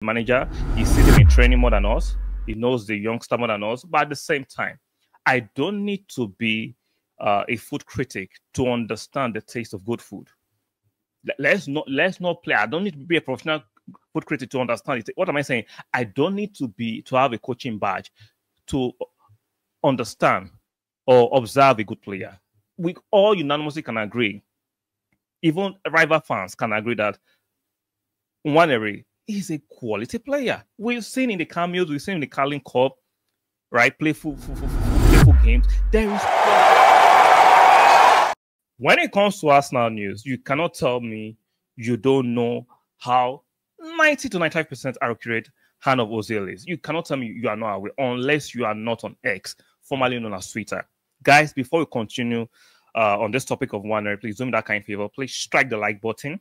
manager. He sees him in training more than us. He knows the youngster more than us. But at the same time, I don't need to be a food critic to understand the taste of good food. Let's not play. I don't need to be a professional food critic to understand it. What am I saying? I don't need to have a coaching badge to understand or observe a good player. We all unanimously can agree. Even rival fans can agree that Nwaneri is a quality player. We've seen in the cameos, we've seen in the Carling Cup, right? Playful games. There is when it comes to Arsenal news, you cannot tell me you don't know how 90 to 95% accurate hand of Ozil is. You cannot tell me you are not aware unless you are not on X, formerly known as Twitter. Guys, before we continue on this topic of Nwaneri, please do me that kind of favor. Please strike the like button.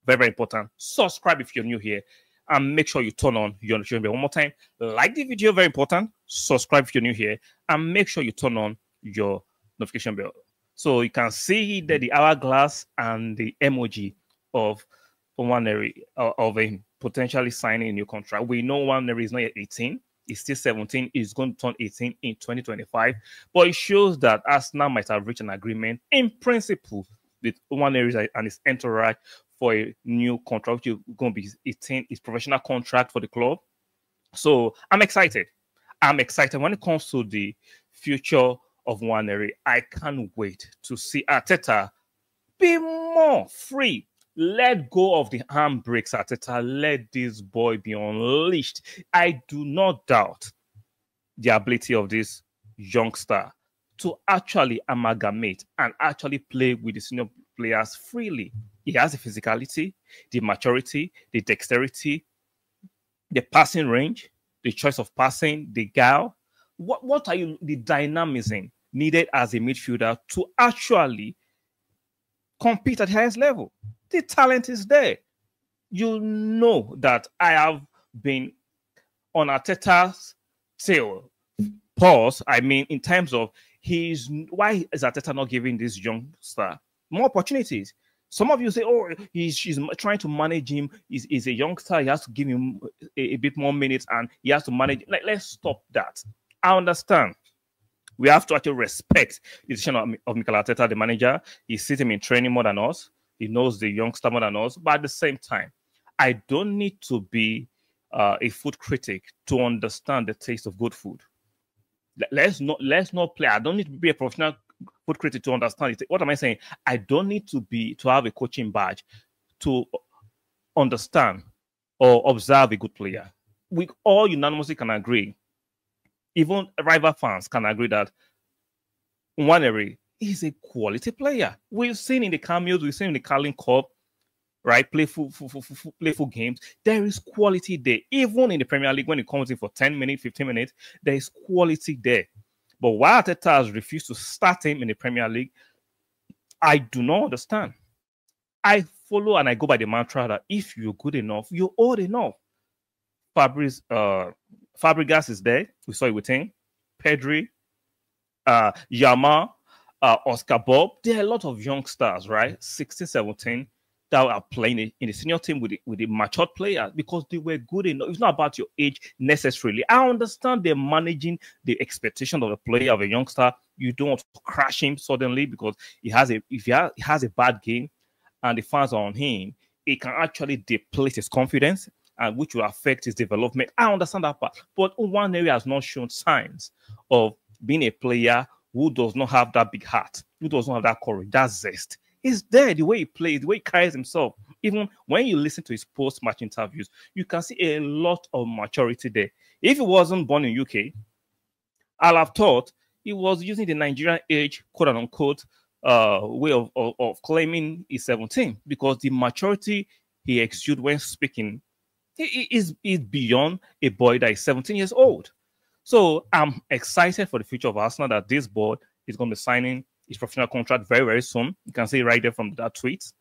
Very, very important. Subscribe if you're new here. And make sure you turn on your notification bell. One more time, like the video, very important. Subscribe if you're new here. And make sure you turn on your notification bell. So you can see that the hourglass and the emoji of Nwaneri, of him potentially signing a new contract. We know Nwaneri is not yet 18. He's still 17. He's going to turn 18 in 2025. But it shows that Arsenal might have reached an agreement in principle with Nwaneri and his entourage for a new contract, which is going to be 18, his professional contract for the club. So I'm excited. I'm excited when it comes to the future of Nwaneri. I can't wait to see Arteta be more free. Let go of the handbrakes, Arteta. Let this boy be unleashed. I do not doubt the ability of this youngster to actually amalgamate and actually play with the senior players freely. He has the physicality, the maturity, the dexterity, the passing range, the choice of passing, the guile. What are the dynamism needed as a midfielder to actually compete at the highest level? The talent is there. You know that I have been on Arteta's tail. Pause. I mean, in terms of why is Arteta not giving this youngster more opportunities? Some of you say, oh, she's trying to manage him. He's a youngster. He has to give him a bit more minutes and he has to manage. Like, let's stop that. I understand. We have to actually respect the decision of Mikel Arteta, the manager. He sees him in training more than us. He knows the youngster more than us. But at the same time, I don't need to be a food critic to understand the taste of good food. Let's not play. I don't need to be a professional food critic to understand it. What am I saying? I don't need to have a coaching badge to understand or observe a good player. We all unanimously can agree. Even rival fans can agree that Nwaneri is a quality player. We've seen in the cameos, we've seen in the Carling Cup, right? Playful games. There is quality there. Even in the Premier League, when it comes in for 10 minutes, 15 minutes, there is quality there. But why Arteta has refused to start him in the Premier League, I do not understand. I follow and I go by the mantra that if you're good enough, you're old enough. Fabregas is there. We saw it with him. Pedri, Yama, Oscar Bob. There are a lot of young stars, right? 16, 17 that are playing in the senior team with the matured players because they were good enough. It's not about your age necessarily. I understand they're managing the expectation of a player, of a youngster. You don't want to crash him suddenly because if he has a bad game and the fans are on him, it can actually deplete his confidence and which will affect his development. I understand that part. But Nwaneri has not shown signs of being a player who does not have that big heart, who does not have that courage, that zest. He's there, the way he plays, the way he carries himself. Even when you listen to his post-match interviews, you can see a lot of maturity there. If he wasn't born in UK, I'll have thought he was using the Nigerian age, quote-unquote, way of claiming he's 17 because the maturity he exudes when speaking is beyond a boy that is 17 years old. So I'm excited for the future of Arsenal that this boy is going to be signing his professional contract very, very soon. You can see right there from that tweet.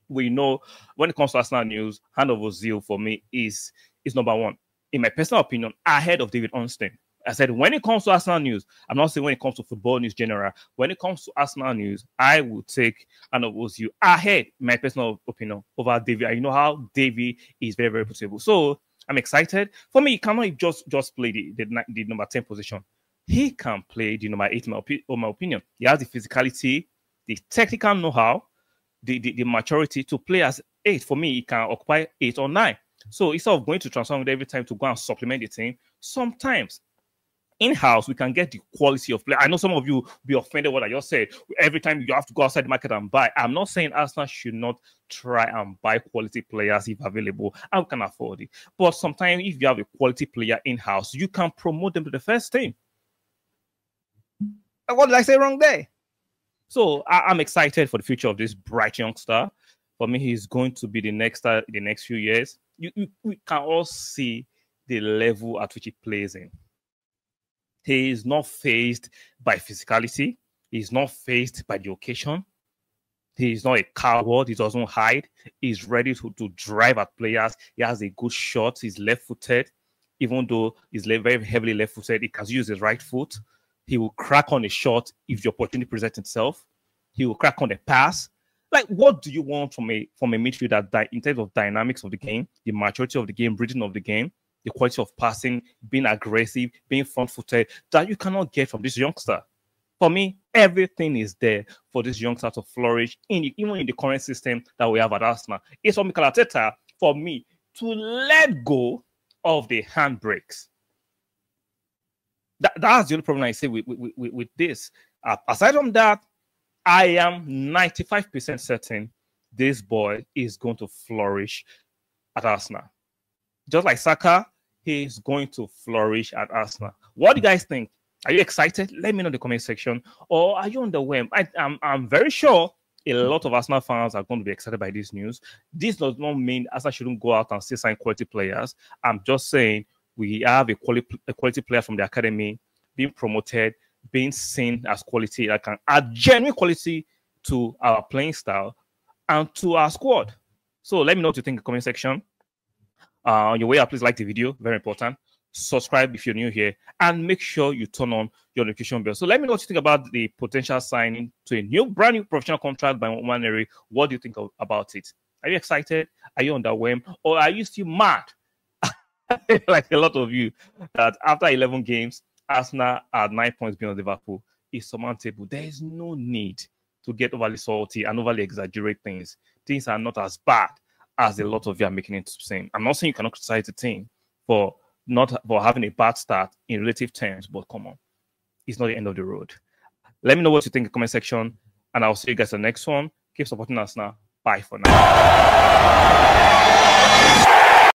We know when it comes to Arsenal news, hand of Ozil for me is number one. In my personal opinion, ahead of David Ornstein. I said, when it comes to Arsenal news, I'm not saying when it comes to football news general. When it comes to Arsenal news, I will take and oppose you ahead, my personal opinion, over Davy. And you know how Davy is very, very possible. So I'm excited. For me, he cannot just play the number 10 position. He can play the number 8, in my opinion. He has the physicality, the technical know-how, the maturity to play as 8. For me, he can occupy 8 or 9. So instead of going to transfer every time to go and supplement the team, sometimes in-house, we can get the quality of play. I know some of you will be offended what I just said. Every time you have to go outside the market and buy. I'm not saying Arsenal should not try and buy quality players if available and we can afford it. But sometimes if you have a quality player in-house, you can promote them to the first team. What did I say wrong there? So I'm excited for the future of this bright youngster. For me, he's going to be the next star in the next few years. We can all see the level at which he plays in. He is not fazed by physicality. He's not fazed by the occasion. He is not a coward. He doesn't hide. He's ready to drive at players. He has a good shot. He's left-footed. Even though he's very heavily left-footed, he can use his right foot. He will crack on a shot if the opportunity presents itself. He will crack on a pass. Like, what do you want from a midfielder in terms of dynamics of the game, the maturity of the game, reading of the game, the quality of passing, being aggressive, being front-footed, that you cannot get from this youngster? For me, everything is there for this youngster to flourish, even in the current system that we have at Arsenal. It's for Mikel Arteta, for me, to let go of the handbrakes. That's the only problem I say with this. Aside from that, I am 95% certain this boy is going to flourish at Arsenal. Just like Saka, he is going to flourish at Arsenal. What do you guys think? Are you excited? Let me know in the comment section. Or are you underwhelmed? I'm very sure a lot of Arsenal fans are going to be excited by this news. This does not mean Arsenal shouldn't go out and still sign quality players. I'm just saying we have a quality player from the academy being promoted, being seen as quality that can add genuine quality to our playing style and to our squad. So let me know what you think in the comment section. On your way out, please like the video, very important. Subscribe if you're new here, and make sure you turn on your notification bell. So let me know what you think about the potential signing to a brand new professional contract by Nwaneri. What do you think about it? Are you excited? Are you underwhelmed? Or are you still mad? Like a lot of you, that after 11 games, Arsenal at 9 points behind Liverpool is surmountable. There is no need to get overly salty and overly exaggerate things. Things are not as bad as a lot of you are making it seem. I'm not saying you cannot criticize the team for having a bad start in relative terms, but come on, it's not the end of the road. Let me know what you think in the comment section, and I'll see you guys in the next one. Keep supporting us now. Bye for now.